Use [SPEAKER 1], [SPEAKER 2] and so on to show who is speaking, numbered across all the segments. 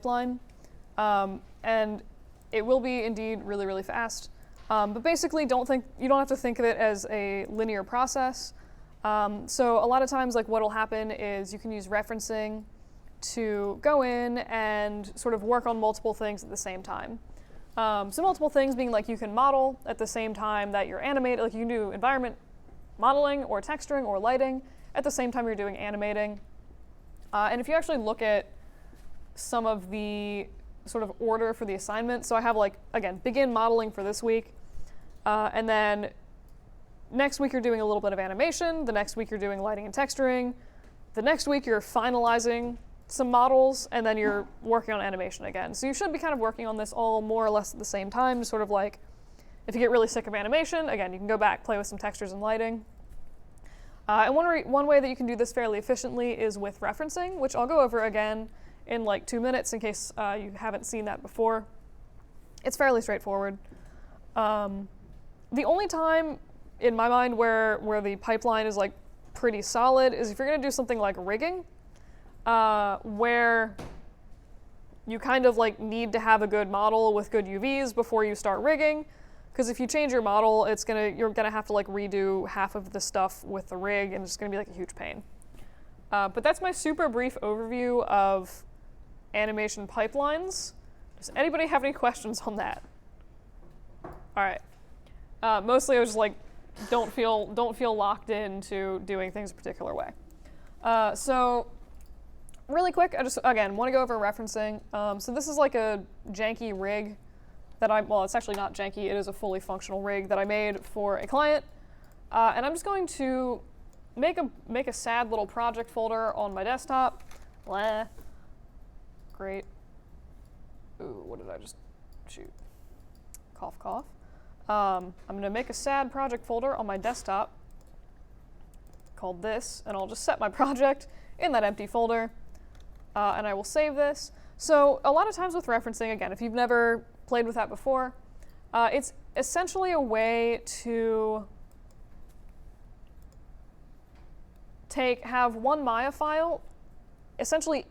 [SPEAKER 1] pipeline, and it will be indeed really, really fast. But basically, you don't have to think of it as a linear process. So a lot of times, like what'll happen is you can use referencing to go in and sort of work on multiple things at the same time. So multiple things being like you can model at the same time that you're animating, like you can do environment modeling or texturing or lighting at the same time you're doing animating. And if you actually look at some of the sort of order for the assignment, so I have like, again, begin modeling for this week, and then next week you're doing a little bit of animation, the next week you're doing lighting and texturing, the next week you're finalizing some models, and then you're working on animation again. So you should be kind of working on this all more or less at the same time, sort of like if you get really sick of animation, again, you can go back, play with some textures and lighting. And one way that you can do this fairly efficiently is with referencing, which I'll go over again in like 2 minutes in case you haven't seen that before. It's fairly straightforward. The only time in my mind where the pipeline is like pretty solid is if you're going to do something like rigging, where you kind of like need to have a good model with good UVs before you start rigging, because if you change your model, you're gonna have to like redo half of the stuff with the rig, and it's gonna be like a huge pain. But that's my super brief overview of animation pipelines. Does anybody have any questions on that? All right. Mostly I was just like, don't feel locked into doing things a particular way. So really quick, I just, again, want to go over referencing. So this is like a janky rig that well, it's actually not janky, it is a fully functional rig that I made for a client. And I'm just going to make a sad little project folder on my desktop. Blah. Great. Ooh, what did I just shoot? Cough, cough. I'm going to make a sad project folder on my desktop called this, and I'll just set my project in that empty folder, and I will save this. So a lot of times with referencing, again, if you've never played with that before, it's essentially a way to have one Maya file, essentially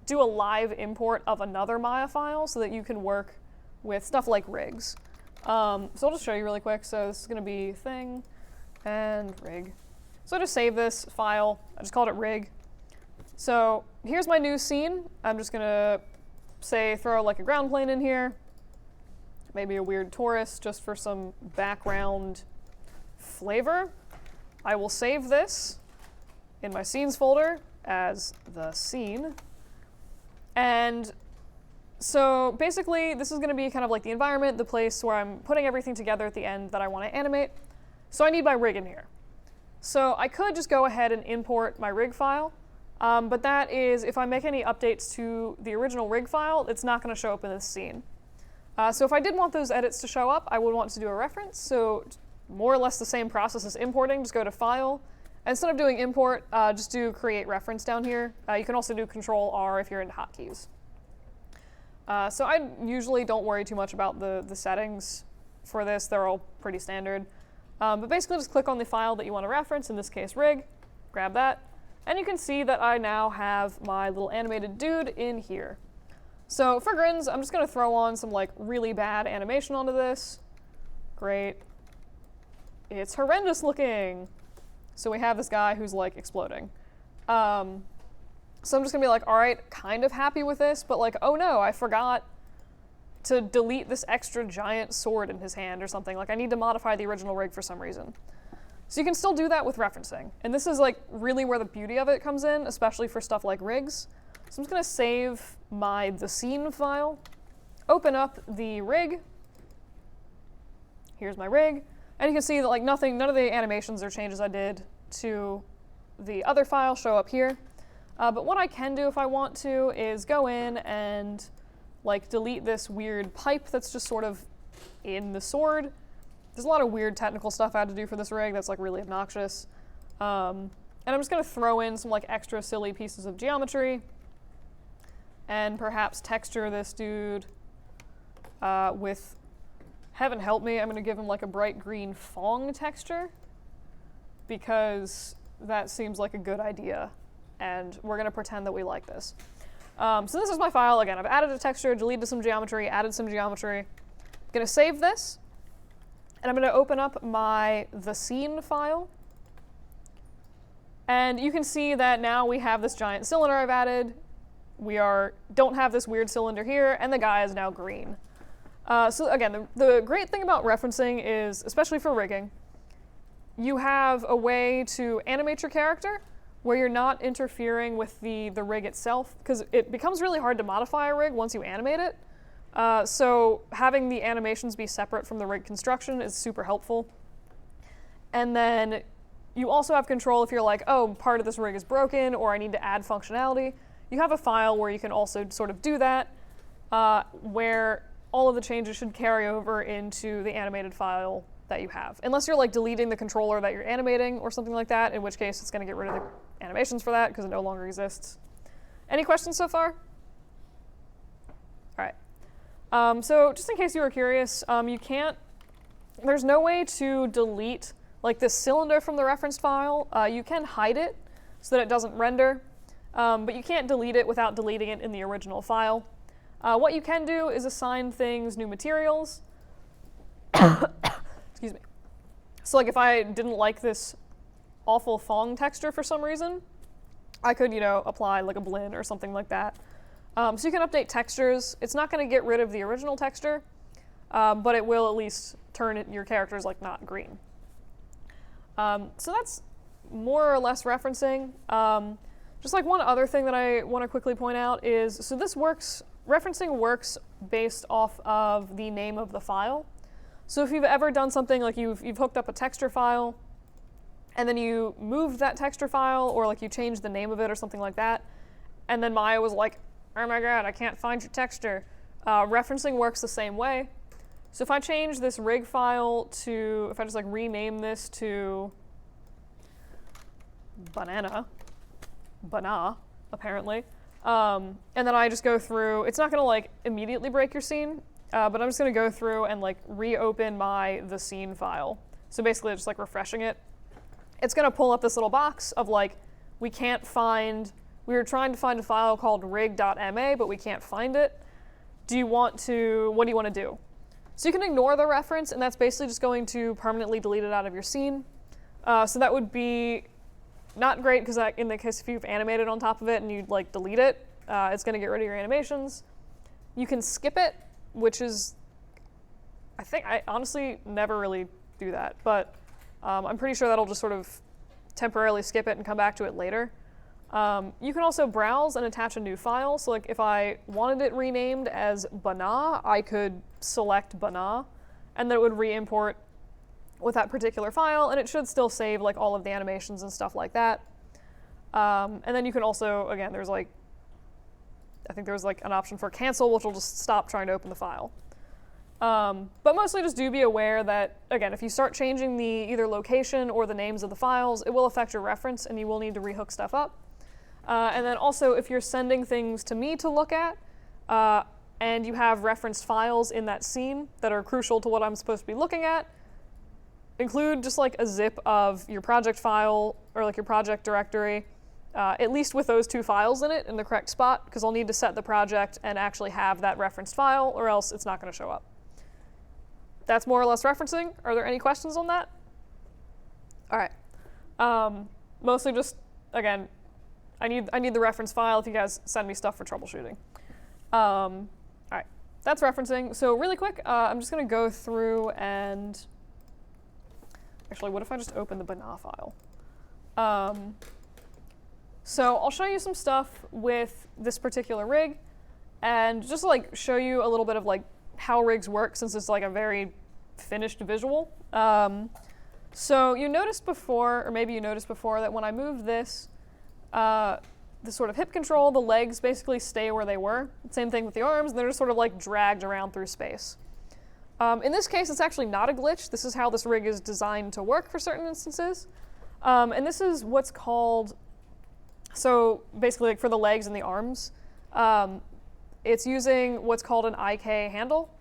[SPEAKER 1] do a live import of another Maya file so that you can work with stuff like rigs. So I'll just show you really quick. So this is going to be thing and rig. So I just save this file. I just called it rig. So here's my new scene. I'm just going to throw like a ground plane in here, maybe a weird torus just for some background flavor. I will save this in my scenes folder as the scene. And so basically this is going to be kind of like the environment, the place where I'm putting everything together at the end that I want to animate. So I need my rig in here. So I could just go ahead and import my rig file, but that is, if I make any updates to the original rig file, it's not going to show up in this scene. So if I did want those edits to show up, I would want to do a reference. So more or less the same process as importing, just go to File. Instead of doing import, just do create reference down here. You can also do Control-R if you're into hotkeys. So I usually don't worry too much about the settings for this. They're all pretty standard. But basically just click on the file that you want to reference, in this case rig, grab that, and you can see that I now have my little animated dude in here. So for grins, I'm just going to throw on some like really bad animation onto this. Great. It's horrendous looking. So we have this guy who's like exploding. So I'm just going to be like, all right, kind of happy with this, but like, oh no, I forgot to delete this extra giant sword in his hand or something. Like I need to modify the original rig for some reason. So you can still do that with referencing. And this is like really where the beauty of it comes in, especially for stuff like rigs. So I'm just going to save the scene file, open up the rig. Here's my rig. And you can see that like none of the animations or changes I did to the other file show up here. But what I can do if I want to is go in and like delete this weird pipe that's just sort of in the sword. There's a lot of weird technical stuff I had to do for this rig that's like really obnoxious. And I'm just going to throw in some like extra silly pieces of geometry and perhaps texture this dude with, heaven help me, I'm going to give him like a bright green Fong texture because that seems like a good idea, and we're going to pretend that we like this. So this is my file. Again, I've added a texture, deleted some geometry, added some geometry. I'm going to save this, and I'm going to open up the scene file. And you can see that now we have this giant cylinder I've added. We don't have this weird cylinder here, and the guy is now green. So again, the great thing about referencing is, especially for rigging, you have a way to animate your character where you're not interfering with the rig itself, because it becomes really hard to modify a rig once you animate it. So having the animations be separate from the rig construction is super helpful. And then you also have control if you're like, oh, part of this rig is broken or I need to add functionality. You have a file where you can also sort of do that, where all of the changes should carry over into the animated file that you have. Unless you're like deleting the controller that you're animating or something like that, in which case it's going to get rid of the animations for that because it no longer exists. Any questions so far? All right. So just in case you were curious, there's no way to delete like this cylinder from the reference file. You can hide it so that it doesn't render, but you can't delete it without deleting it in the original file. What you can do is assign things new materials. Excuse me. So like if I didn't like this awful Fong texture for some reason, I could, apply like a blend or something like that. So you can update textures. It's not going to get rid of the original texture, but it will at least turn your characters like not green. So that's more or less referencing. Just like one other thing that I want to quickly point out is, so referencing works based off of the name of the file. So if you've ever done something like you've hooked up a texture file, and then you moved that texture file, or like you changed the name of it or something like that, and then Maya was like, oh my god, I can't find your texture. Referencing works the same way. So if I change this rig file if I just like rename this to Bana, apparently, and then I just go through, it's not gonna like immediately break your scene, but I'm just going to go through and like reopen the scene file. So basically just like refreshing it. It's going to pull up this little box of like, we were trying to find a file called rig.ma, but we can't find it. What do you want to do? So you can ignore the reference, and that's basically just going to permanently delete it out of your scene. So that would be not great, because in the case if you've animated on top of it and you like delete it, it's going to get rid of your animations. You can skip it, which is, I honestly never really do that, but I'm pretty sure that'll just sort of temporarily skip it and come back to it later. You can also browse and attach a new file. So like if I wanted it renamed as Bana, I could select Bana, and then it would re-import with that particular file, and it should still save like all of the animations and stuff like that. And then you can also, again, I think there's like an option for cancel, which will just stop trying to open the file. But mostly just do be aware that, again, if you start changing the either location or the names of the files, it will affect your reference and you will need to rehook stuff up. And then also if you're sending things to me to look at, and you have referenced files in that scene that are crucial to what I'm supposed to be looking at, include just like a zip of your project file or like your project directory, at least with those two files in it in the correct spot, because I'll need to set the project and actually have that referenced file, or else it's not going to show up. That's more or less referencing. Are there any questions on that? All right. Mostly just, again, I need the reference file if you guys send me stuff for troubleshooting. All right, that's referencing. So really quick, I'm just going to go through and actually, what if I just open the Bana file? So I'll show you some stuff with this particular rig, and just like show you a little bit of like how rigs work, since it's like a very finished visual. So you noticed before, or maybe you noticed before, that when I moved this sort of hip control, the legs basically stay where they were. Same thing with the arms, and they're just sort of like dragged around through space. In this case, it's actually not a glitch. This is how this rig is designed to work for certain instances. And this is what's called, so basically like for the legs and the arms, it's using what's called an IK handle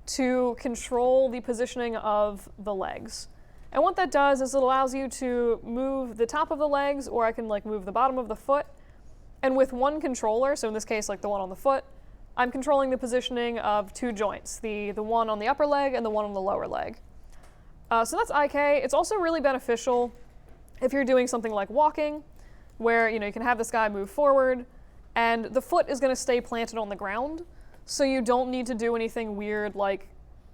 [SPEAKER 1] to control the positioning of the legs. And what that does is it allows you to move the top of the legs, or I can like move the bottom of the foot, And with one controller, so in this case like the one on the foot, I'm controlling the positioning of two joints, the one on the upper leg and the one on the lower leg. So that's IK. It's also really beneficial if you're doing something like walking, where you can have this guy move forward, and the foot is going to stay planted on the ground, so you don't need to do anything weird like,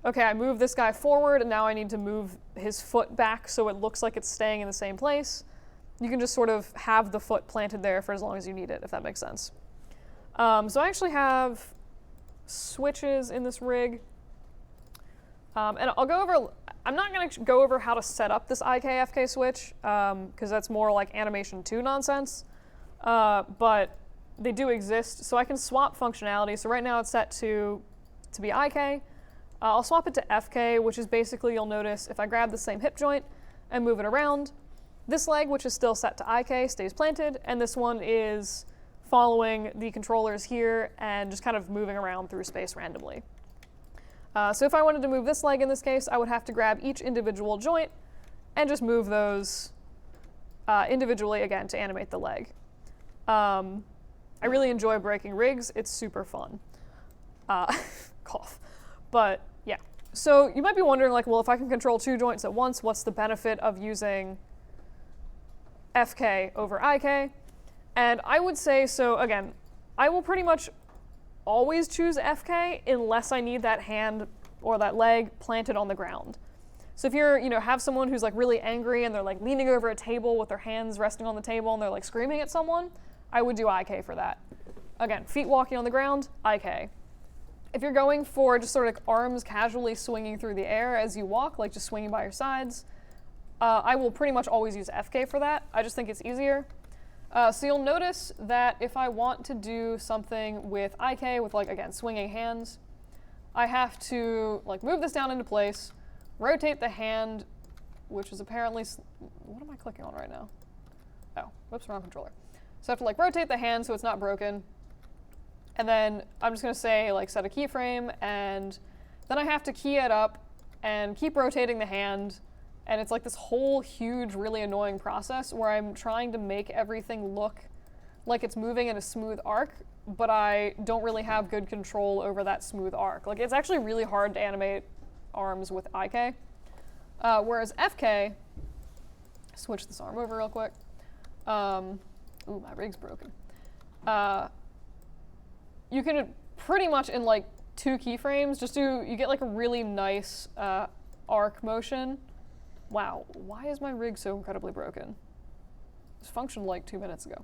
[SPEAKER 1] okay, I move this guy forward, and now I need to move his foot back so it looks like it's staying in the same place. You can just sort of have the foot planted there for as long as you need it, if that makes sense. So I actually have switches in this rig, and I'll go over. I'm not going to go over how to set up this IK-FK switch, because that's more like Animation 2 nonsense, but they do exist, so I can swap functionality. So right now it's set to be IK. I'll swap it to FK, which is basically, you'll notice, if I grab the same hip joint and move it around, this leg, which is still set to IK, stays planted, and this one is following the controllers here and just kind of moving around through space randomly. So if I wanted to move this leg in this case, I would have to grab each individual joint and just move those individually again to animate the leg. I really enjoy breaking rigs. It's super fun. Cough. But yeah. So you might be wondering, like, well, if I can control two joints at once, what's the benefit of using FK over IK? And I would say, so again, I will pretty much always choose FK unless I need that hand or that leg planted on the ground. So if you're, have someone who's like really angry and they're like leaning over a table with their hands resting on the table and they're like screaming at someone, I would do IK for that. Again, feet walking on the ground, IK. If you're going for just sort of arms casually swinging through the air as you walk, like just swinging by your sides, I will pretty much always use FK for that. I just think it's easier. So you'll notice that if I want to do something with IK, with like, again, swinging hands, I have to like move this down into place, rotate the hand, which is apparently, what am I clicking on right now? Oh, whoops, wrong controller. So I have to like rotate the hand so it's not broken. And then I'm just gonna say like set a keyframe, and then I have to key it up and keep rotating the hand. And it's like this whole huge, really annoying process where I'm trying to make everything look like it's moving in a smooth arc, but I don't really have good control over that smooth arc. Like, it's actually really hard to animate arms with IK. Whereas FK, switch this arm over real quick. Ooh, my rig's broken. You can pretty much in like 2 keyframes you get like a really nice arc motion. Wow, why is my rig so incredibly broken? This functioned like 2 minutes ago.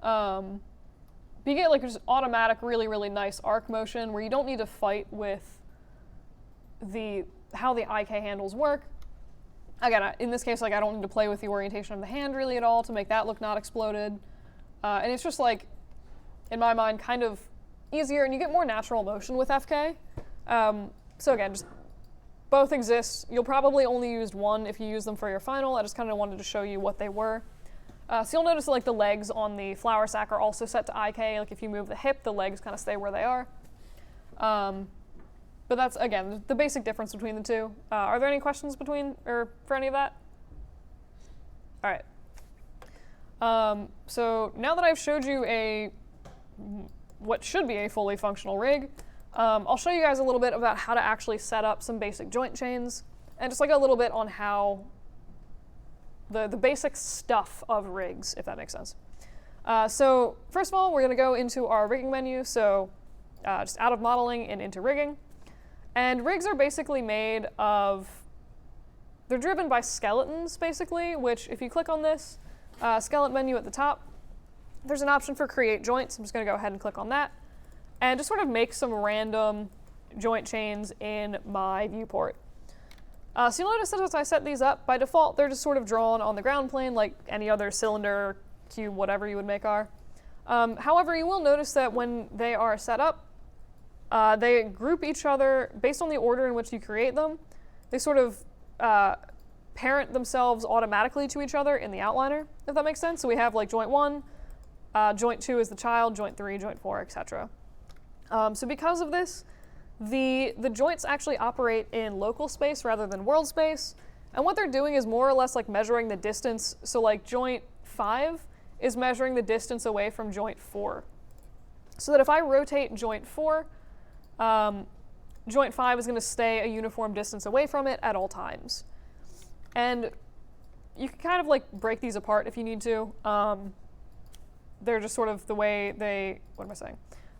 [SPEAKER 1] But you get like just automatic, really, really nice arc motion where you don't need to fight with how the IK handles work. Again, in this case, like I don't need to play with the orientation of the hand really at all to make that look not exploded. And it's just like, in my mind, kind of easier, and you get more natural motion with FK. So again, just both exist. You'll probably only use one if you use them for your final. I just kind of wanted to show you what they were. So you'll notice like the legs on the flour sack are also set to IK. Like if you move the hip, the legs kind of stay where they are. But that's, again, the basic difference between the two. Are there any questions for any of that? All right. So now that I've showed you what should be a fully functional rig, I'll show you guys a little bit about how to actually set up some basic joint chains, and just like a little bit on how the basic stuff of rigs, if that makes sense. So first of all, we're going to go into our rigging menu, so just out of modeling and into rigging. And rigs are basically made of, they're driven by skeletons basically, which if you click on this skeleton menu at the top, there's an option for create joints. I'm just going to go ahead and click on that, and just sort of make some random joint chains in my viewport. So you'll notice that as I set these up, by default, they're just sort of drawn on the ground plane like any other cylinder, cube, whatever you would make are. However, you will notice that when they are set up, they group each other based on the order in which you create them. They sort of parent themselves automatically to each other in the outliner, if that makes sense. So we have like joint 1, joint 2 is the child, joint 3, joint 4, etc. So because of this, the joints actually operate in local space rather than world space. And what they're doing is more or less like measuring the distance. So like joint 5 is measuring the distance away from joint 4. So that if I rotate joint 4, joint 5 is going to stay a uniform distance away from it at all times. And you can kind of like break these apart if you need to. They're just sort of the way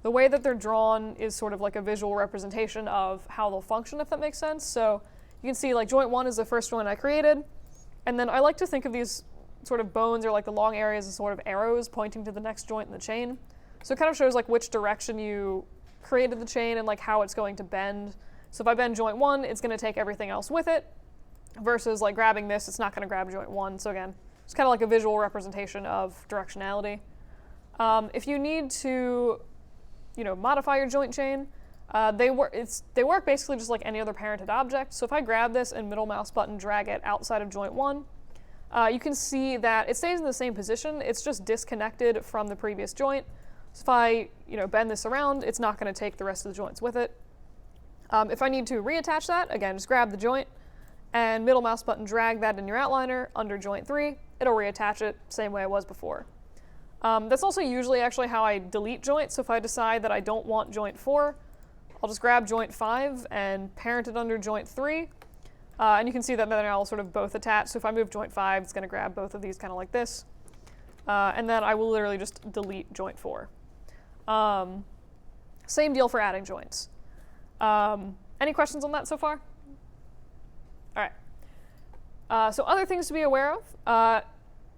[SPEAKER 1] the way that they're drawn is sort of like a visual representation of how they'll function, if that makes sense. So you can see like joint 1 is the first joint I created, and then I like to think of these sort of bones or like the long areas as sort of arrows pointing to the next joint in the chain. So it kind of shows like which direction you created the chain and like how it's going to bend. So if I bend joint 1, it's going to take everything else with it, versus like grabbing this, it's not going to grab joint 1. So again, it's kind of like a visual representation of directionality. If you need to, modify your joint chain, they work basically just like any other parented object. So if I grab this and middle mouse button drag it outside of joint 1, you can see that it stays in the same position. It's just disconnected from the previous joint. So if I bend this around, it's not going to take the rest of the joints with it. If I need to reattach that, again, just grab the joint and middle mouse button drag that in your outliner under joint 3. It'll reattach it same way it was before. That's also usually actually how I delete joints. So if I decide that I don't want joint 4, I'll just grab joint 5 and parent it under joint 3. And you can see that they're now sort of both attached. So if I move joint 5, it's going to grab both of these kind of like this. And then I will literally just delete joint 4. Same deal for adding joints. Any questions on that so far? All right. So other things to be aware of.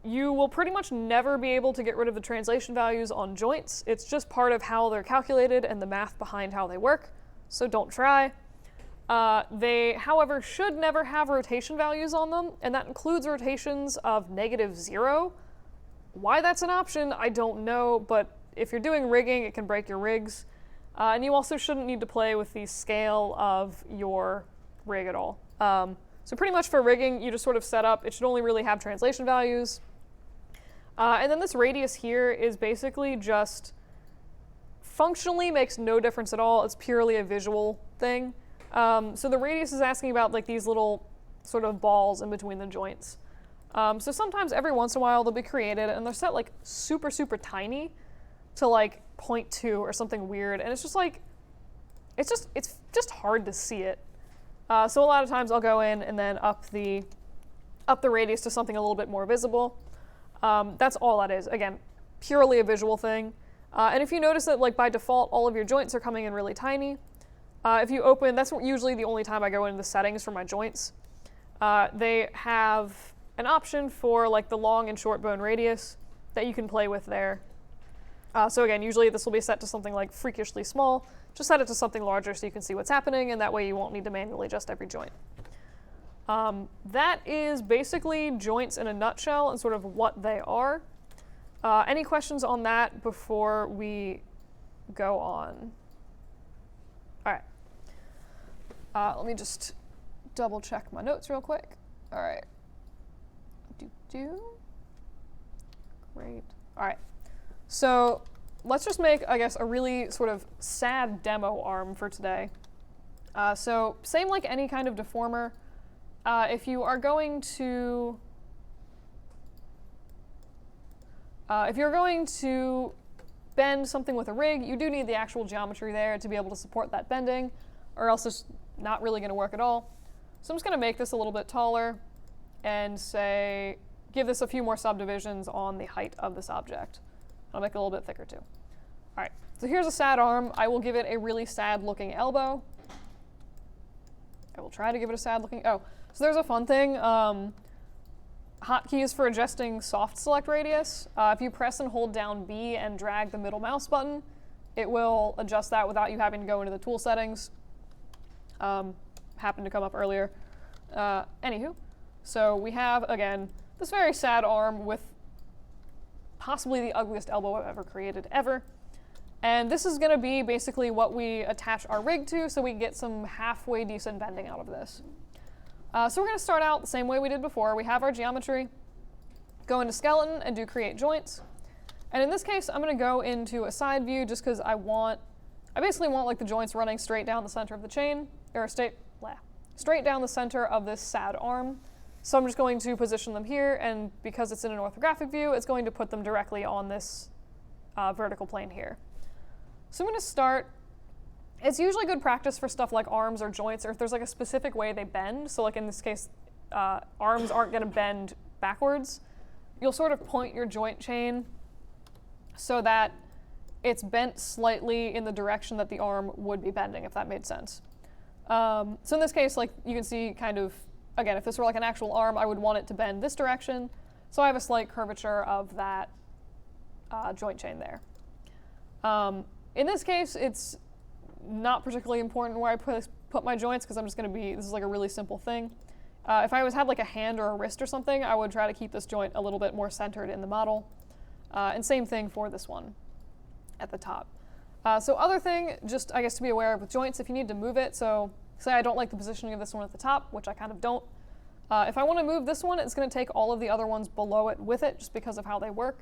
[SPEAKER 1] You will pretty much never be able to get rid of the translation values on joints. It's just part of how they're calculated and the math behind how they work, so don't try. They, however, should never have rotation values on them, and that includes rotations of -0. Why that's an option, I don't know, but if you're doing rigging, it can break your rigs. And you also shouldn't need to play with the scale of your rig at all. So pretty much for rigging, you just sort of set up, it should only really have translation values. And then this radius here is basically just functionally makes no difference at all. It's purely a visual thing. So the radius is asking about like these little sort of balls in between the joints. So sometimes every once in a while they'll be created and they're set like super, super tiny to like 0.2 or something weird. And it's just like, it's just hard to see it. So a lot of times I'll go in and then up the radius to something a little bit more visible. That's all that is. Again, purely a visual thing. And if you notice that like by default, all of your joints are coming in really tiny, if you open, that's usually the only time I go into the settings for my joints. They have an option for like the long and short bone radius that you can play with there. So again, usually this will be set to something like freakishly small. Just set it to something larger so you can see what's happening, and that way you won't need to manually adjust every joint. That is basically joints in a nutshell and sort of what they are. Any questions on that before we go on? All right. Let me just double check my notes real quick. All right. Great. All right. So let's just make, I guess, a really sort of sad demo arm for today. So same like any kind of deformer. If you are going to bend something with a rig, you do need the actual geometry there to be able to support that bending, or else it's not really going to work at all. So I'm just going to make this a little bit taller and say, give this a few more subdivisions on the height of this object. I'll make it a little bit thicker too. All right, so here's a sad arm. I will give it a really sad looking elbow. I will try to give it a sad looking, so there's a fun thing. Hotkeys for adjusting soft select radius. If you press and hold down B and drag the middle mouse button, it will adjust that without you having to go into the tool settings. Happened to come up earlier. Anywho, so we have, again, this very sad arm with possibly the ugliest elbow I've ever created ever. And this is going to be basically what we attach our rig to so we can get some halfway decent bending out of this. So we're going to start out the same way we did before. We have our geometry, go into skeleton and do create joints. And in this case, I'm going to go into a side view just because I basically want like the joints running straight down the center of the chain, or straight down the center of this sad arm. So I'm just going to position them here, and because it's in an orthographic view, it's going to put them directly on this vertical plane here. So I'm going to start. It's usually good practice for stuff like arms or joints, or if there's like a specific way they bend. So like in this case, arms aren't going to bend backwards. You'll sort of point your joint chain so that it's bent slightly in the direction that the arm would be bending, if that made sense. So in this case, like you can see kind of, again, if this were like an actual arm, I would want it to bend this direction. So I have a slight curvature of that joint chain there. In this case, it's not particularly important where I put my joints because I'm just going to be, this is like a really simple thing. If I had like a hand or a wrist or something, I would try to keep this joint a little bit more centered in the model. And same thing for this one at the top. So other thing, just I guess to be aware of with joints, if you need to move it, so say I don't like the positioning of this one at the top, which I kind of don't. If I want to move this one, it's going to take all of the other ones below it with it just because of how they work.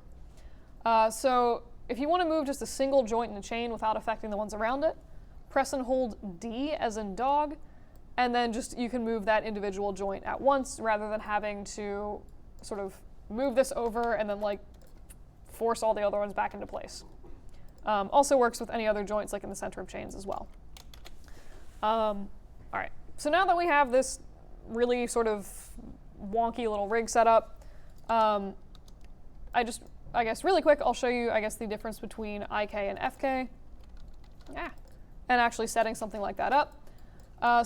[SPEAKER 1] So if you want to move just a single joint in a chain without affecting the ones around it, press and hold D as in dog, and then just you can move that individual joint at once rather than having to sort of move this over and then like force all the other ones back into place. Also works with any other joints like in the center of chains as well. All right, so now that we have this really sort of wonky little rig set up, I guess really quick, I'll show you, I guess, the difference between IK and FK. And actually setting something like that up.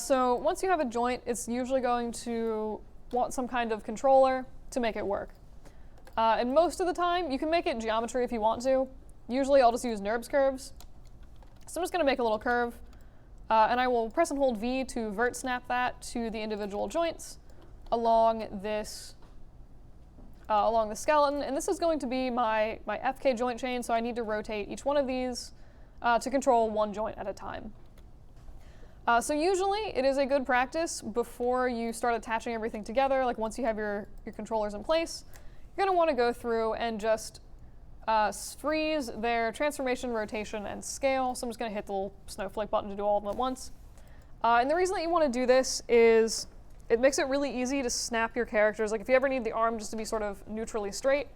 [SPEAKER 1] So once you have a joint, it's usually going to want some kind of controller to make it work. And most of the time, you can make it geometry if you want to. Usually I'll just use NURBS curves. So I'm just going to make a little curve, and I will press and hold V to vert snap that to the individual joints along this, along the skeleton. And this is going to be my FK joint chain, so I need to rotate each one of these to control one joint at a time. So usually it is a good practice before you start attaching everything together, like once you have your controllers in place, you're going to want to go through and just freeze their transformation, rotation, and scale. So I'm just going to hit the little snowflake button to do all of them at once. And the reason that you want to do this is it makes it really easy to snap your characters. Like if you ever need the arm just to be sort of neutrally straight,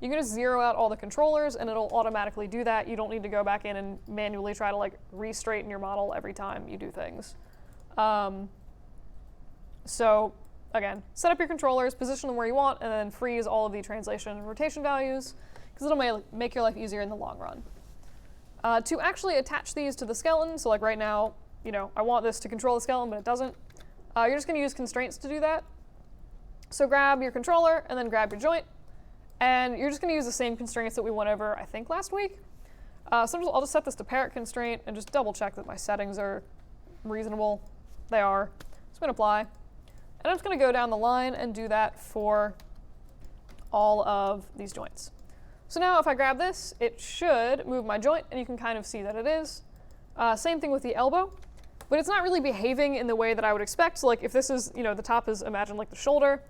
[SPEAKER 1] you can just zero out all the controllers and it'll automatically do that. You don't need to go back in and manually try to like re-straighten your model every time you do things. So again, set up your controllers, position them where you want, and then freeze all of the translation and rotation values because it'll make your life easier in the long run. To actually attach these to the skeleton, so like right now, you know, I want this to control the skeleton, but it doesn't. You're just going to use constraints to do that. So grab your controller and then grab your joint. And you're just going to use the same constraints that we went over, I think, last week. So I'll just set this to parent constraint and just double check that my settings are reasonable. They are. So I'm going to apply. And I'm just going to go down the line and do that for all of these joints. So now if I grab this, it should move my joint, and you can kind of see that it is. Same thing with the elbow. But it's not really behaving in the way that I would expect. So like if this is, you know, the top is, imagine like the shoulder.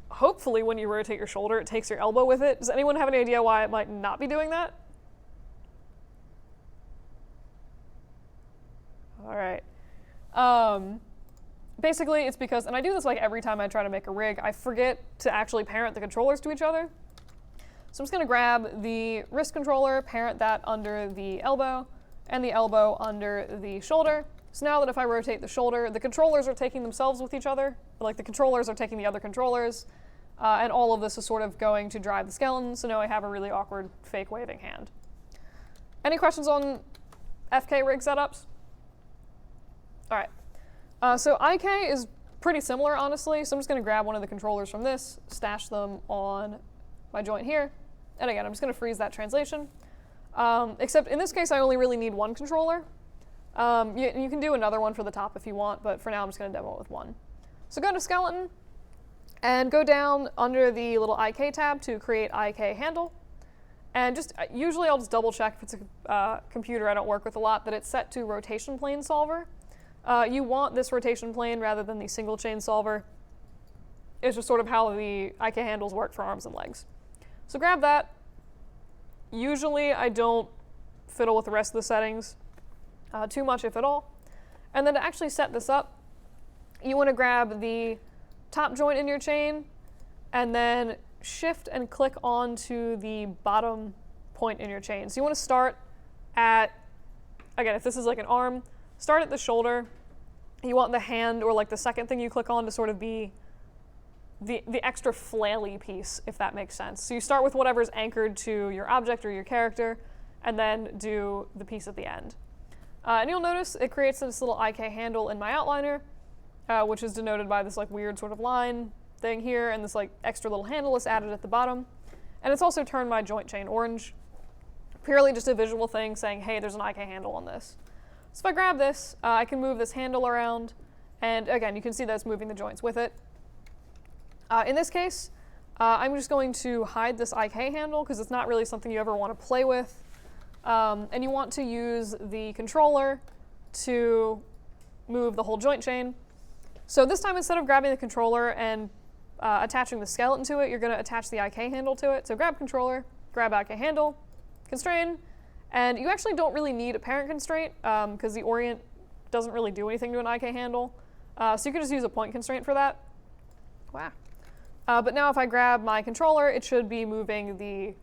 [SPEAKER 1] Hopefully when you rotate your shoulder, it takes your elbow with it. Does anyone have any idea why it might not be doing that? All right. Basically, it's because, and I do this like every time I try to make a rig, I forget to actually parent the controllers to each other. So I'm just going to grab the wrist controller, parent that under the elbow, and the elbow under the shoulder. So now that if I rotate the shoulder, the controllers are taking themselves with each other, like the controllers are taking the other controllers, and all of this is sort of going to drive the skeleton, so now I have a really awkward fake waving hand. Any questions on FK rig setups? All right, so IK is pretty similar, honestly, so I'm just going to grab one of the controllers from this, stash them on my joint here, and again, I'm just going to freeze that translation. Except in this case, I only really need one controller. You can do another one for the top if you want, but for now I'm just going to demo it with one. So go to skeleton and go down under the little IK tab to create IK handle. And just usually I'll just double check if it's a computer I don't work with a lot that it's set to rotation plane solver. You want this rotation plane rather than the single chain solver. It's just sort of how the IK handles work for arms and legs. So grab that. Usually I don't fiddle with the rest of the settings too much, if at all. And then to actually set this up, you want to grab the top joint in your chain, and then shift and click onto the bottom point in your chain. So you want to start at, again, if this is like an arm, start at the shoulder. You want the hand, or like the second thing you click on, to sort of be the extra flaily piece, if that makes sense. So you start with whatever's anchored to your object or your character, and then do the piece at the end. And you'll notice it creates this little IK handle in my outliner, which is denoted by this like weird sort of line thing here, and this like extra little handle is added at the bottom. And it's also turned my joint chain orange. Purely just a visual thing saying, hey, there's an IK handle on this. So if I grab this, I can move this handle around, and again, you can see that it's moving the joints with it. In this case, I'm just going to hide this IK handle because it's not really something you ever want to play with. And you want to use the controller to move the whole joint chain. So this time, instead of grabbing the controller and attaching the skeleton to it, you're going to attach the IK handle to it. So grab controller, grab IK handle, constrain, and you actually don't really need a parent constraint because the orient doesn't really do anything to an IK handle. So you can just use a point constraint for that. Wow. But now if I grab my controller, it should be moving the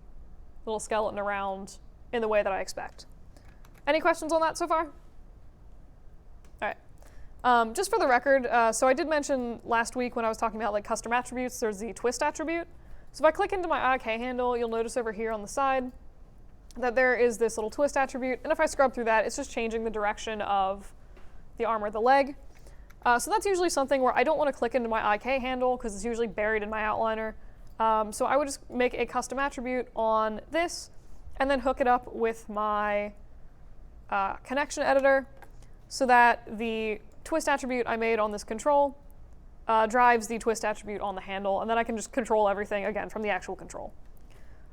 [SPEAKER 1] little skeleton around in the way that I expect. Any questions on that so far? All right. Just for the record, so I did mention last week when I was talking about like custom attributes, there's the twist attribute. So if I click into my IK handle, you'll notice over here on the side that there is this little twist attribute. And if I scrub through that, it's just changing the direction of the arm or the leg. So that's usually something where I don't want to click into my IK handle because it's usually buried in my outliner. So I would just make a custom attribute on this and then hook it up with my connection editor so that the twist attribute I made on this control drives the twist attribute on the handle, and then I can just control everything again from the actual control.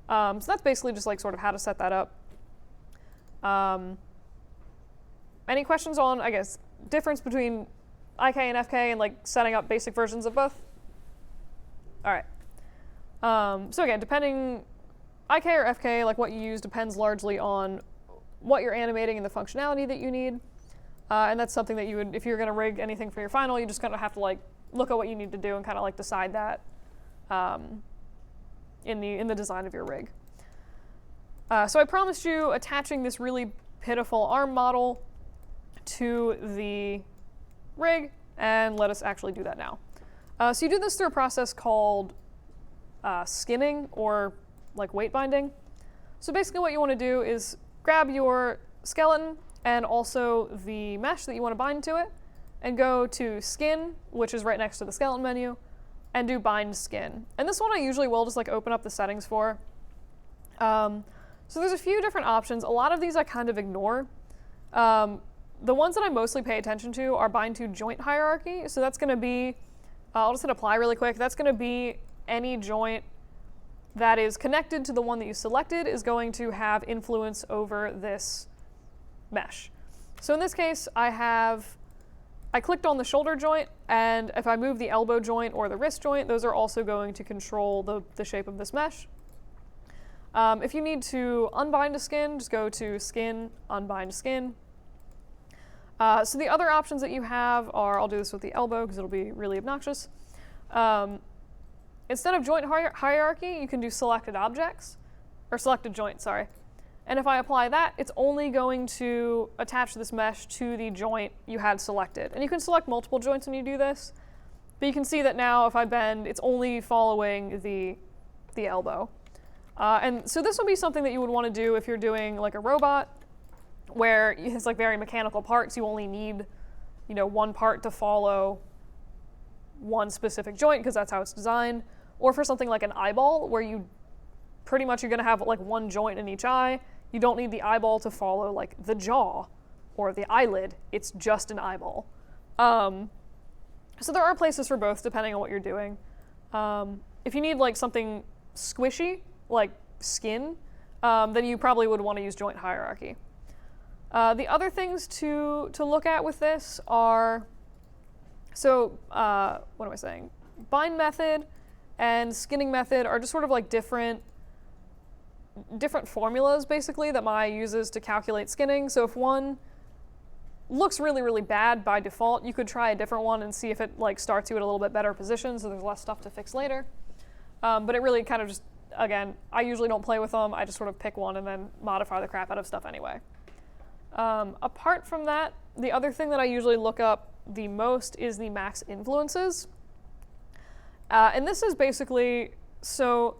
[SPEAKER 1] So that's basically just like sort of how to set that up. Any questions on, I guess, difference between IK and FK and like setting up basic versions of both? All right. So again, depending, IK or FK, like what you use depends largely on what you're animating and the functionality that you need. And that's something that you would, if you're going to rig anything for your final, you just kind of have to like look at what you need to do and kind of like decide that in the design of your rig. So I promised you attaching this really pitiful arm model to the rig, and let us actually do that now. So you do this through a process called skinning, or like weight binding. So basically what you want to do is grab your skeleton and also the mesh that you want to bind to it, and go to skin, which is right next to the skeleton menu, and do bind skin. And this one I usually will just like open up the settings for. So there's a few different options. A lot of these I kind of ignore. The ones that I mostly pay attention to are bind to joint hierarchy. So that's going to be, I'll just hit apply really quick. That's going to be any joint that is connected to the one that you selected is going to have influence over this mesh. So in this case, I clicked on the shoulder joint, and if I move the elbow joint or the wrist joint, those are also going to control the shape of this mesh. If you need to unbind a skin, just go to skin, unbind skin. So the other options that you have are, I'll do this with the elbow because it'll be really obnoxious. Instead of joint hierarchy, you can do selected objects, or selected joint, sorry. And if I apply that, it's only going to attach this mesh to the joint you had selected. And you can select multiple joints when you do this, but you can see that now if I bend, it's only following the elbow. And so this would be something that you would want to do if you're doing like a robot, where it's like very mechanical parts. You only need, one part to follow one specific joint because that's how it's designed. Or for something like an eyeball, where you're going to have like one joint in each eye. You don't need the eyeball to follow like the jaw or the eyelid. It's just an eyeball. So there are places for both depending on what you're doing. If you need like something squishy, like skin, then you probably would want to use joint hierarchy. The other things to look at with this are, what am I saying? Bind method and skinning method are just sort of like different formulas basically that Maya uses to calculate skinning. So if one looks really, really bad by default. You could try a different one and see if it like starts you at a little bit better position, so there's less stuff to fix later. But it really kind of just, again, I usually don't play with them. I just sort of pick one and then modify the crap out of stuff anyway. Apart from that, the other thing that I usually look up the most is the max influences. And this is basically, so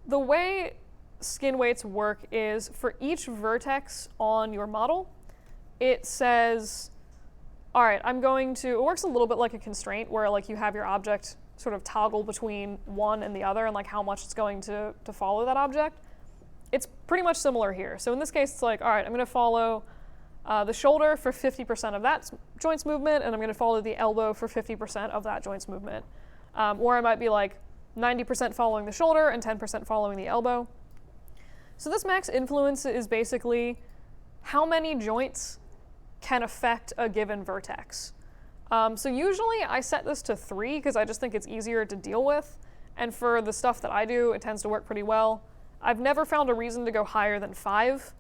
[SPEAKER 1] the way skin weights work is for each vertex on your model, it says, all right, it works a little bit like a constraint where like you have your object sort of toggle between one and the other and like how much it's going to follow that object. It's pretty much similar here. So in this case, it's like, all right, I'm going to follow the shoulder for 50% of that joint's movement, and I'm going to follow the elbow for 50% of that joint's movement. Or I might be like 90% following the shoulder and 10% following the elbow. So this max influence is basically how many joints can affect a given vertex. So usually I set this to 3 because I just think it's easier to deal with. And for the stuff that I do, it tends to work pretty well. I've never found a reason to go higher than 5.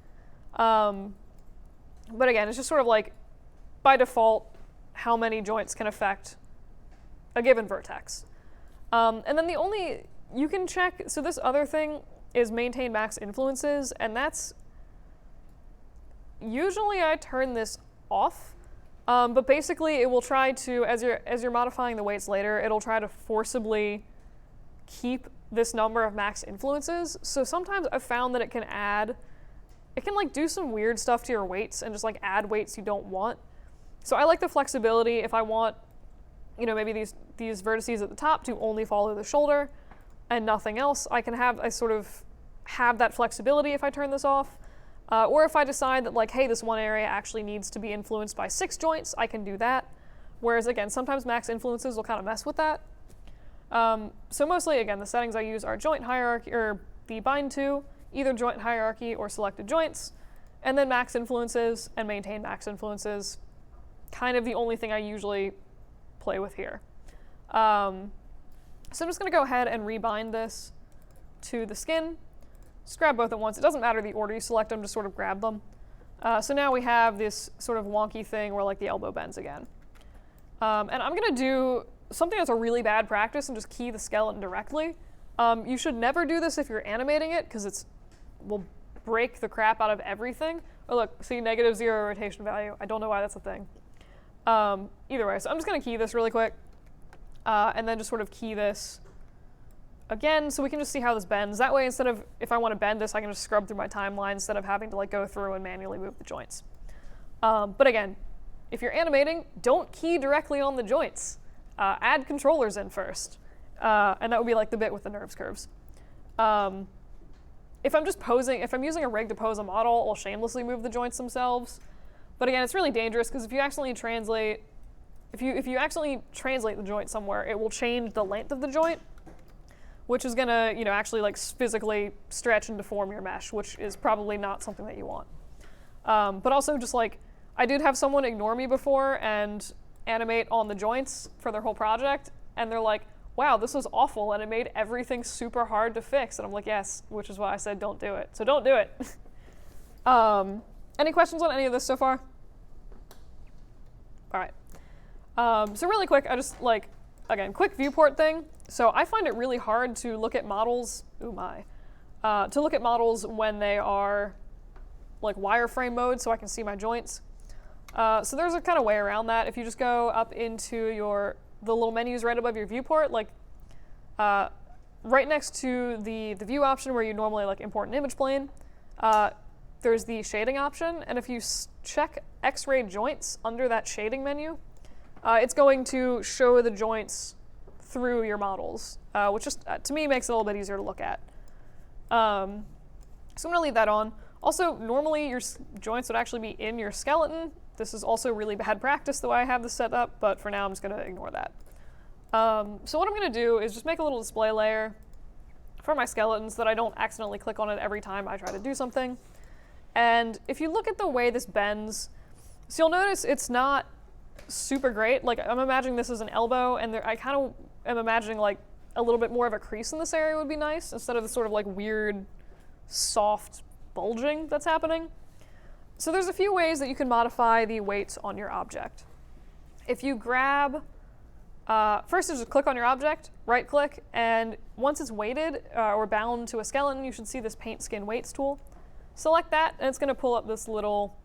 [SPEAKER 1] But again, it's just sort of like, by default, how many joints can affect a given vertex. And then you can check, so this other thing is maintain max influences, and that's, usually I turn this off, but basically it will try to, as you're modifying the weights later, it'll try to forcibly keep this number of max influences. So sometimes I've found that it can like do some weird stuff to your weights and just like add weights you don't want. So I like the flexibility. If I want, maybe these vertices at the top to only follow the shoulder and nothing else, I sort of have that flexibility if I turn this off. Or if I decide that like, hey, this one area actually needs to be influenced by 6 joints, I can do that. Whereas again, sometimes max influences will kind of mess with that. So mostly, again, the settings I use are joint hierarchy, or the bind to, either joint hierarchy or selected joints, and then max influences and maintain max influences. Kind of the only thing I usually play with here. So I'm just going to go ahead and rebind this to the skin. Just grab both at once. It doesn't matter the order you select them, just sort of grab them. So now we have this sort of wonky thing where like the elbow bends again. And I'm going to do something that's a really bad practice and just key the skeleton directly. You should never do this if you're animating it because will break the crap out of everything. Oh look, see, -0 rotation value. I don't know why that's a thing. Either way, so I'm just going to key this really quick and then just sort of key this again so we can just see how this bends. That way, instead of, if I want to bend this, I can just scrub through my timeline instead of having to like go through and manually move the joints. But again, if you're animating, don't key directly on the joints. Add controllers in first. And that would be like the bit with the nerves curves. If I'm using a rig to pose a model, I'll shamelessly move the joints themselves. But again, it's really dangerous because if you accidentally translate the joint somewhere, it will change the length of the joint, which is gonna, actually like physically stretch and deform your mesh, which is probably not something that you want. But also just like, I did have someone ignore me before and animate on the joints for their whole project, and they're like, wow, this was awful, and it made everything super hard to fix. And I'm like, yes, which is why I said don't do it. So don't do it. Any questions on any of this so far? All right. So really quick, I just again, quick viewport thing. So I find it really hard to look at models, to look at models when they are like wireframe mode so I can see my joints. So there's a kind of way around that. If you just go up into the little menus right above your viewport, like right next to the view option where you normally like import an image plane, there's the shading option, and if you check X-ray joints under that shading menu, it's going to show the joints through your models, which just to me makes it a little bit easier to look at. So I'm going to leave that on. Also, normally your joints would actually be in your skeleton. This is also really bad practice the way I have this set up, but for now I'm just going to ignore that. So what I'm going to do is just make a little display layer for my skeleton so that I don't accidentally click on it every time I try to do something. And if you look at the way this bends, so you'll notice it's not super great. Like, I'm imagining this as an elbow, and I kind of am imagining like a little bit more of a crease in this area would be nice, instead of the sort of like weird, soft bulging that's happening. So there's a few ways that you can modify the weights on your object. If you grab, first is just click on your object, right click, and once it's weighted or bound to a skeleton, you should see this paint skin weights tool. Select that, and it's going to pull up this little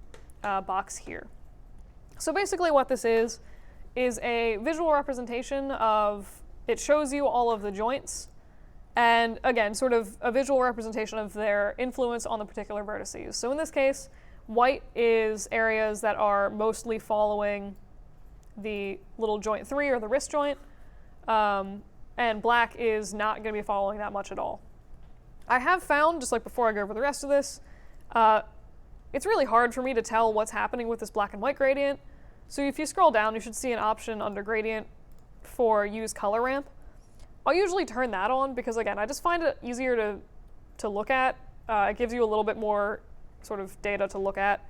[SPEAKER 1] box here. So basically what this is a visual representation of, it shows you all of the joints, and again, sort of a visual representation of their influence on the particular vertices. So in this case, white is areas that are mostly following the little joint 3 or the wrist joint, and black is not going to be following that much at all. I have found, just like before I go over the rest of this, it's really hard for me to tell what's happening with this black and white gradient. So if you scroll down, you should see an option under gradient for use color ramp. I'll usually turn that on because, again, I just find it easier to look at. It gives you a little bit more sort of data to look at.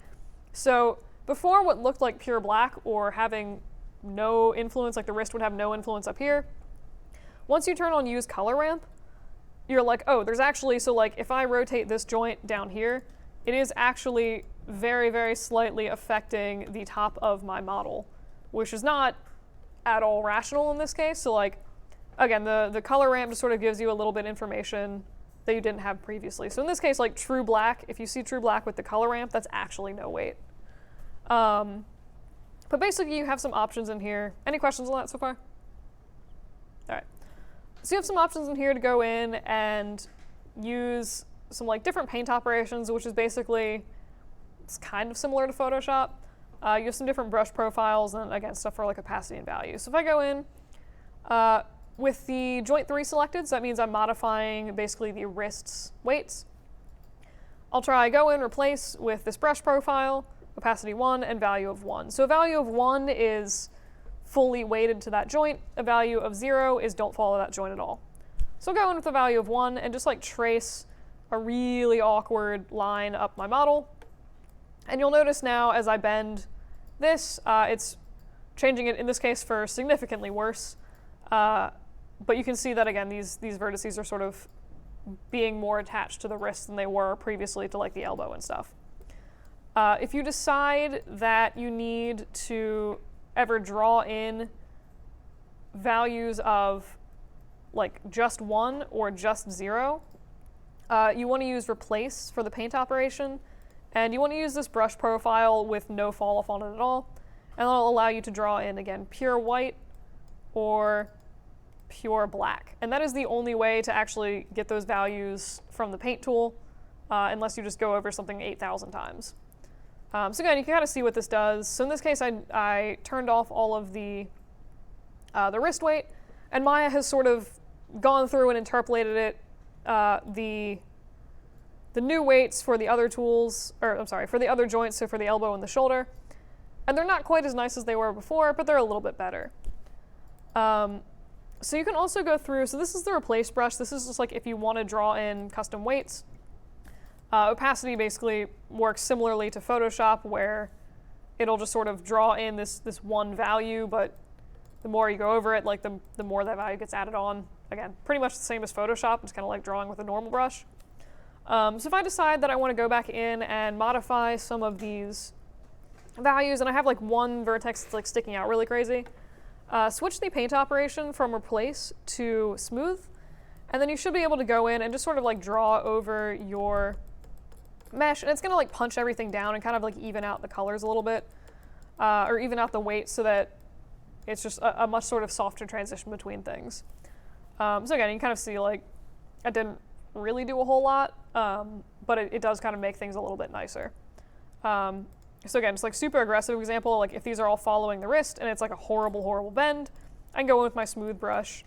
[SPEAKER 1] So before, what looked like pure black or having no influence, like the wrist would have no influence up here, once you turn on use color ramp, you're like, oh, there's actually, so like if I rotate this joint down here, it is actually very, very slightly affecting the top of my model, which is not at all rational in this case. So like, again, the color ramp just sort of gives you a little bit information that you didn't have previously. So in this case, like true black, if you see true black with the color ramp, that's actually no weight. But basically you have some options in here. Any questions on that so far? All right. So you have some options in here to go in and use some like different paint operations, which is basically, it's kind of similar to Photoshop. You have some different brush profiles and again, stuff for like opacity and value. So if I go in, with the joint 3 selected, so that means I'm modifying basically the wrist's weights. I'll try go in, replace with this brush profile, opacity 1, and value of 1. So a value of 1 is fully weighted to that joint. A value of 0 is don't follow that joint at all. So I'll go in with a value of 1 and just like trace a really awkward line up my model. And you'll notice now as I bend this, it's changing it in this case for significantly worse. But you can see that again, these vertices are sort of being more attached to the wrist than they were previously to like the elbow and stuff. If you decide that you need to ever draw in values of like just 1 or just 0, you want to use replace for the paint operation, and you want to use this brush profile with no fall off on it at all, and that'll allow you to draw in again pure white or pure black. And that is the only way to actually get those values from the paint tool, unless you just go over something 8,000 times. So again, you can kind of see what this does. So in this case, I turned off all of the wrist weight, and Maya has sort of gone through and interpolated it, the new weights for the other tools, or I'm sorry, for the other joints, so for the elbow and the shoulder. And they're not quite as nice as they were before, but they're a little bit better. So you can also go through, so this is the replace brush. This is just like if you want to draw in custom weights. Opacity basically works similarly to Photoshop, where it'll just sort of draw in this one value, but the more you go over it, like the more that value gets added on. Again, pretty much the same as Photoshop. It's kind of like drawing with a normal brush. So if I decide that I want to go back in and modify some of these values, and I have like one vertex that's like sticking out really crazy, switch the paint operation from replace to smooth, and then you should be able to go in and just sort of like draw over your mesh, and it's going to like punch everything down and kind of like even out the colors a little bit, or even out the weight, so that it's just a much sort of softer transition between things. So again, you can kind of see like I didn't really do a whole lot, but it does kind of make things a little bit nicer. So again, it's like super aggressive example, like if these are all following the wrist and it's like a horrible, horrible bend, I can go in with my smooth brush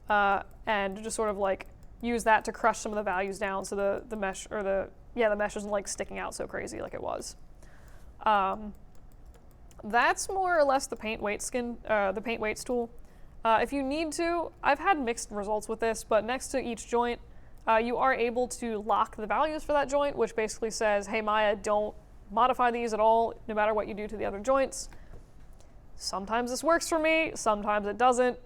[SPEAKER 1] and just sort of like use that to crush some of the values down so the mesh, or the mesh isn't like sticking out so crazy like it was. That's more or less the paint weights tool. If you need to, I've had mixed results with this, but next to each joint, you are able to lock the values for that joint, which basically says, hey Maya, don't modify these at all, no matter what you do to the other joints. Sometimes this works for me, sometimes it doesn't.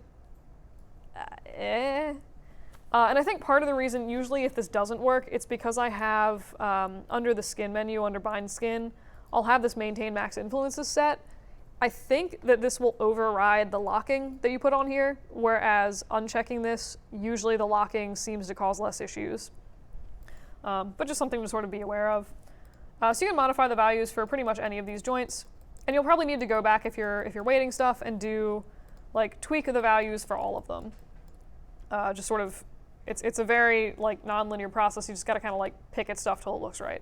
[SPEAKER 1] And I think part of the reason, usually if this doesn't work, it's because I have, under the skin menu, under bind skin, I'll have this maintain max influences set. I think that this will override the locking that you put on here, whereas unchecking this, usually the locking seems to cause less issues. But just something to sort of be aware of. So you can modify the values for pretty much any of these joints, and you'll probably need to go back if you're weighting stuff and do like tweak the values for all of them. Just sort of, it's a very like non-linear process. You just got to kind of like pick at stuff till it looks right.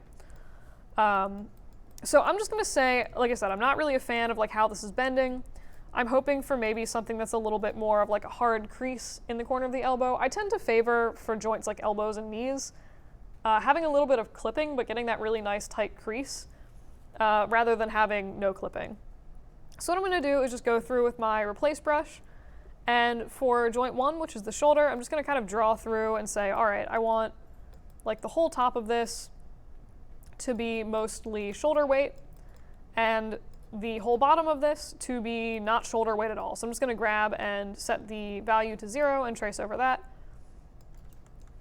[SPEAKER 1] So I'm just going to say, like I said, I'm not really a fan of like how this is bending. I'm hoping for maybe something that's a little bit more of like a hard crease in the corner of the elbow. I tend to favor, for joints like elbows and knees, having a little bit of clipping but getting that really nice tight crease rather than having no clipping. So what I'm going to do is just go through with my replace brush, and for joint 1, which is the shoulder, I'm just going to kind of draw through and say, all right, I want like the whole top of this to be mostly shoulder weight, and the whole bottom of this to be not shoulder weight at all. So I'm just going to grab and set the value to 0 and trace over that.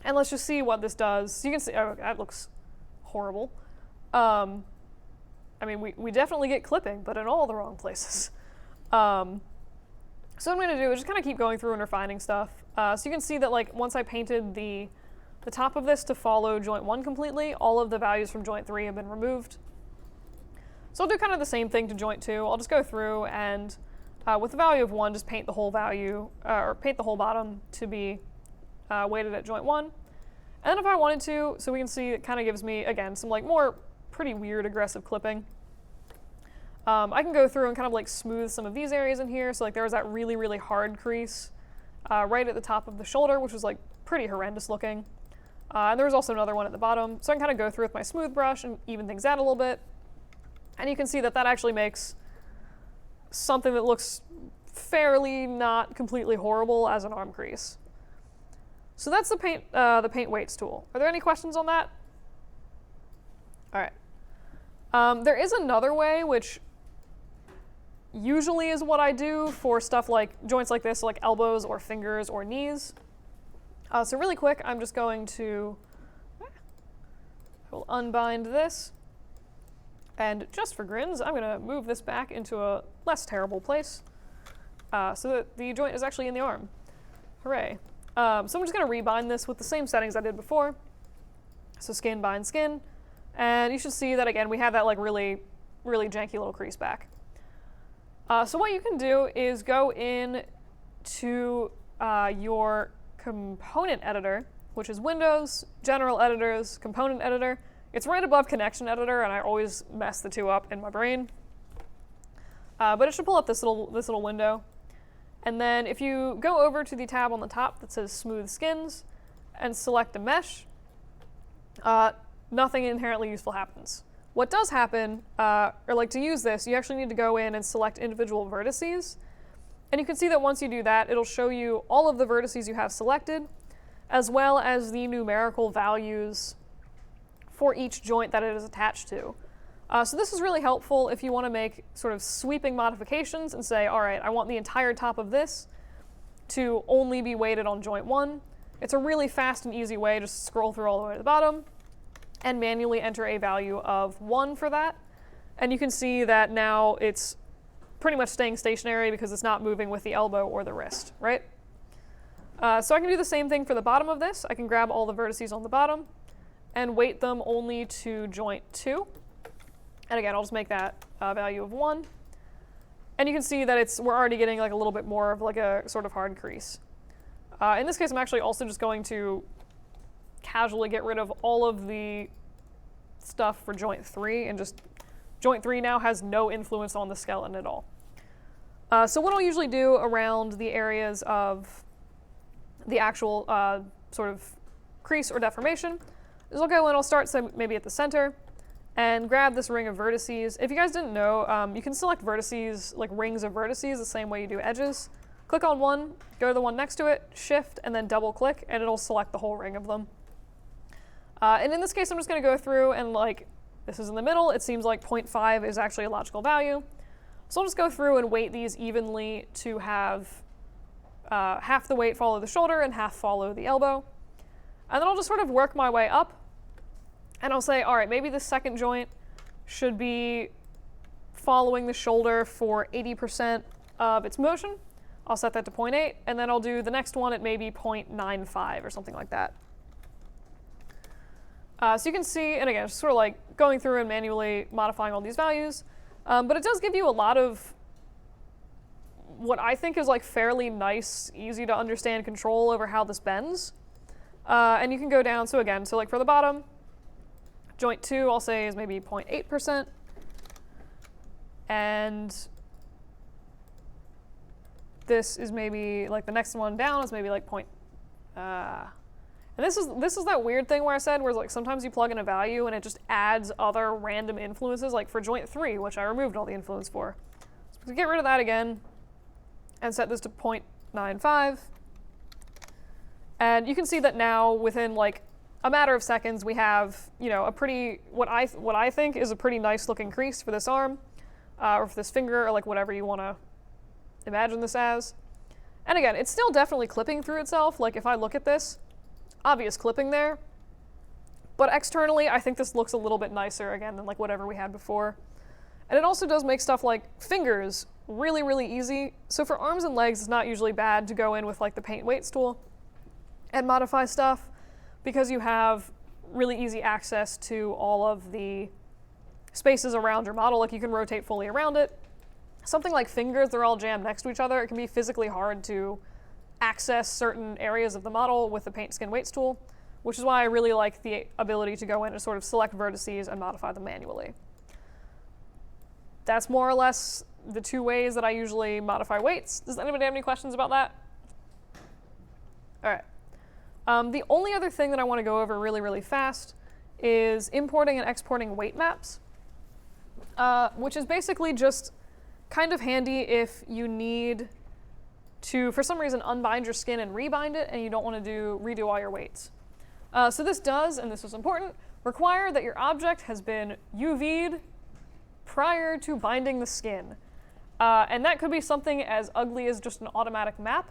[SPEAKER 1] And let's just see what this does. So you can see, oh, that looks horrible. I mean, we definitely get clipping, but in all the wrong places. So what I'm going to do is just kind of keep going through and refining stuff. So you can see that like once I painted the top of this to follow joint 1 completely, all of the values from joint 3 have been removed. So I'll do kind of the same thing to joint 2. I'll just go through and with the value of 1, just paint the whole value, or paint the whole bottom to be weighted at joint 1. And then if I wanted to, so we can see it kind of gives me, again, some like more pretty weird aggressive clipping. I can go through and kind of like smooth some of these areas in here. So like there was that really, really hard crease right at the top of the shoulder, which was like pretty horrendous looking. And there was also another one at the bottom. So I can kind of go through with my smooth brush and even things out a little bit. And you can see that that actually makes something that looks fairly not completely horrible as an arm crease. So that's the paint weights tool. Are there any questions on that? All right. There is another way, which usually is what I do for stuff like joints like this, like elbows or fingers or knees. So really quick, I'm just going to, I will unbind this. And just for grins, I'm going to move this back into a less terrible place so that the joint is actually in the arm. Hooray. So I'm just going to rebind this with the same settings I did before. So skin, bind, skin. And you should see that, again, we have that like really, really janky little crease back. So what you can do is go in to your component editor, which is Windows, General Editors, Component Editor. It's right above Connection Editor, and I always mess the two up in my brain. But it should pull up this little window. And then if you go over to the tab on the top that says Smooth Skins and select a mesh, nothing inherently useful happens. What does happen, or like to use this, you actually need to go in and select individual vertices. And you can see that once you do that, it'll show you all of the vertices you have selected, as well as the numerical values for each joint that it is attached to. So this is really helpful if you want to make sort of sweeping modifications and say, all right, I want the entire top of this to only be weighted on joint 1. It's a really fast and easy way. Just scroll through all the way to the bottom and manually enter a value of 1 for that. And you can see that now it's pretty much staying stationary because it's not moving with the elbow or the wrist, right? So I can do the same thing for the bottom of this. I can grab all the vertices on the bottom and weight them only to joint 2. And again, I'll just make that value of 1. And you can see that we're already getting like a little bit more of like a sort of hard crease. In this case, I'm actually also just going to casually get rid of all of the stuff for joint 3, and just joint 3 now has no influence on the skeleton at all. So what I'll usually do around the areas of the actual sort of crease or deformation is I'll go and I'll start maybe at the center and grab this ring of vertices. If you guys didn't know, you can select vertices, like rings of vertices, the same way you do edges. Click on one, go to the one next to it, shift, and then double click, and it'll select the whole ring of them. And in this case, I'm just going to go through and like, this is in the middle, it seems like 0.5 is actually a logical value. So I'll just go through and weight these evenly to have half the weight follow the shoulder and half follow the elbow. And then I'll just sort of work my way up, and I'll say, all right, maybe the second joint should be following the shoulder for 80% of its motion. I'll set that to 0.8, and then I'll do the next one at maybe 0.95 or something like that. So you can see, and again, just sort of like going through and manually modifying all these values, but it does give you a lot of what I think is like fairly nice, easy to understand control over how this bends. And you can go down, so again, so like for the bottom, joint 2 I'll say is maybe 0.8%, and this is maybe like the next one down is maybe like and this is that weird thing where I said where like sometimes you plug in a value and it just adds other random influences, like for joint 3, which I removed all the influence for. So get rid of that again and set this to 0.95. And you can see that now within like a matter of seconds we have, you know, a pretty, what I think is a pretty nice looking crease for this arm, or for this finger, or like whatever you want to imagine this as. And again, it's still definitely clipping through itself. Like if I look at this, obvious clipping there, but externally I think this looks a little bit nicer again than like whatever we had before. And it also does make stuff like fingers really, really easy. So for arms and legs, it's not usually bad to go in with like the paint weights tool and modify stuff, because you have really easy access to all of the spaces around your model. Like you can rotate fully around it. Something like fingers, they're all jammed next to each other. It can be physically hard to access certain areas of the model with the paint skin weights tool, which is why I really like the ability to go in and sort of select vertices and modify them manually. That's more or less the two ways that I usually modify weights. Does anybody have any questions about that? All right. The only other thing that I want to go over really, really fast is importing and exporting weight maps, which is basically just kind of handy if you need to, for some reason, unbind your skin and rebind it, and you don't want to redo all your weights. So this does, and this is important, require that your object has been UV'd prior to binding the skin. And that could be something as ugly as just an automatic map,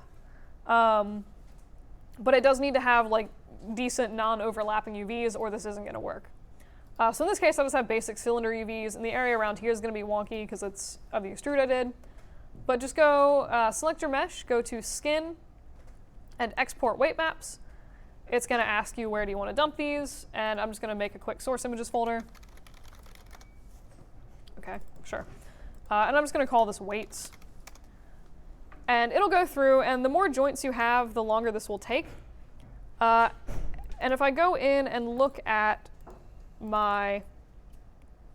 [SPEAKER 1] but it does need to have like decent non-overlapping UVs, or this isn't going to work. So in this case, I just have basic cylinder UVs, and the area around here is going to be wonky because it's of the extrude I did. But just go select your mesh, go to Skin, and Export Weight Maps. It's going to ask you where do you want to dump these, and I'm just going to make a quick source images folder. Okay, sure. And I'm just going to call this weights. And it'll go through, and the more joints you have, the longer this will take. And if I go in and look at my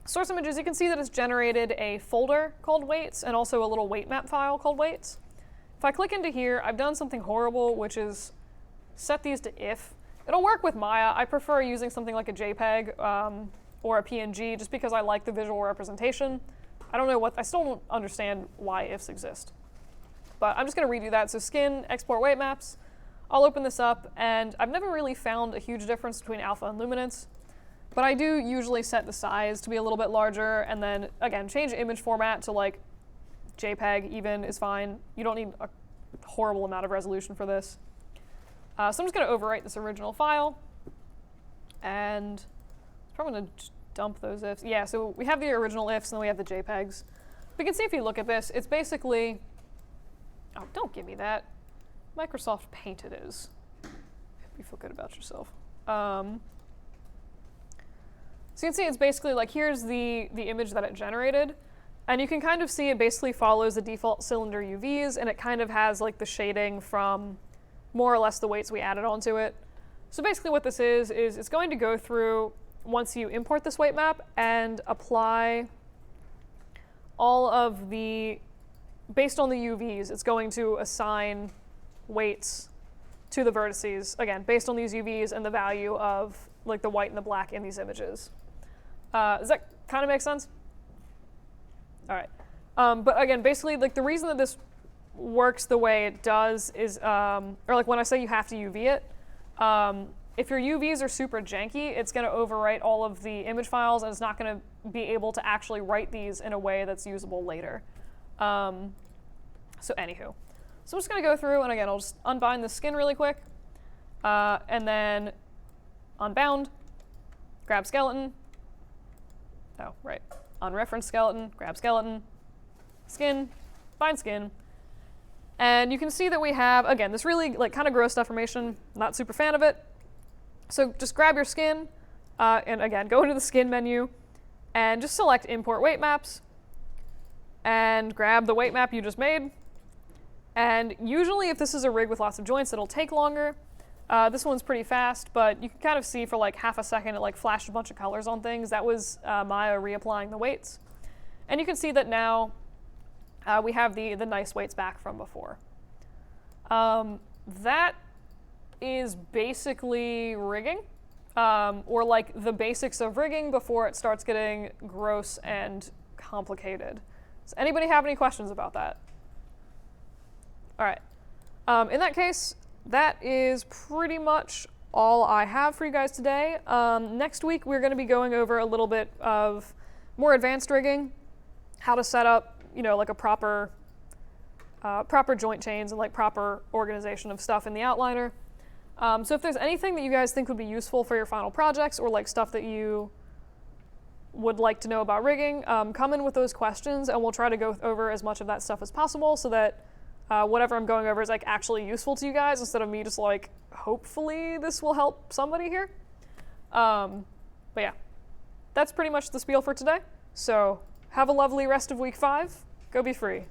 [SPEAKER 1] source images, you can see that it's generated a folder called weights and also a little weight map file called weights. If I click into here, I've done something horrible, which is set these to if. It'll work with Maya. I prefer using something like a JPEG or a PNG just because I like the visual representation. I still don't understand why ifs exist. But I'm just going to redo that. So Skin, Export Weight Maps. I'll open this up, and I've never really found a huge difference between alpha and luminance. But I do usually set the size to be a little bit larger, and then, again, change image format to like JPEG even is fine. You don't need a horrible amount of resolution for this. So I'm just going to overwrite this original file, and I'm probably going to dump those ifs. Yeah, so we have the original ifs, and then we have the JPEGs. We can see if you look at this, it's basically, oh, don't give me that. Microsoft Paint it is. You feel good about yourself. So you can see it's basically like, here's the image that it generated, and you can kind of see it basically follows the default cylinder UVs, and it kind of has like the shading from more or less the weights we added onto it. So basically what this is it's going to go through, once you import this weight map, and apply all of the, based on the UVs, it's going to assign weights to the vertices, again, based on these UVs and the value of like the white and the black in these images. Does that kind of make sense? All right. But again, basically, like the reason that this works the way it does is, or like when I say you have to UV it, if your UVs are super janky, it's going to overwrite all of the image files, and it's not going to be able to actually write these in a way that's usable later. So anywho. So I'm just going to go through, and again, I'll just unbind the skin really quick, and then unbound, grab skeleton. Oh, right. Unreferenced skeleton, grab skeleton, skin, bind skin. And you can see that we have, again, this really like kind of gross deformation, not super fan of it. So just grab your skin, and again, go into the skin menu, and just select import weight maps, and grab the weight map you just made. And usually if this is a rig with lots of joints, it'll take longer. This one's pretty fast, but you can kind of see for like half a second it like flashed a bunch of colors on things. That was Maya reapplying the weights. And you can see that now we have the nice weights back from before. That is basically rigging, or like the basics of rigging before it starts getting gross and complicated. Does anybody have any questions about that? All right. In that case, that is pretty much all I have for you guys today. Next week, we're going to be going over a little bit of more advanced rigging, how to set up, you know, like a proper joint chains and like proper organization of stuff in the outliner. So if there's anything that you guys think would be useful for your final projects, or like stuff that you would like to know about rigging, come in with those questions and we'll try to go over as much of that stuff as possible so that whatever I'm going over is like actually useful to you guys, instead of me just like, hopefully this will help somebody here. But yeah, that's pretty much the spiel for today. So have a lovely rest of week 5. Go be free.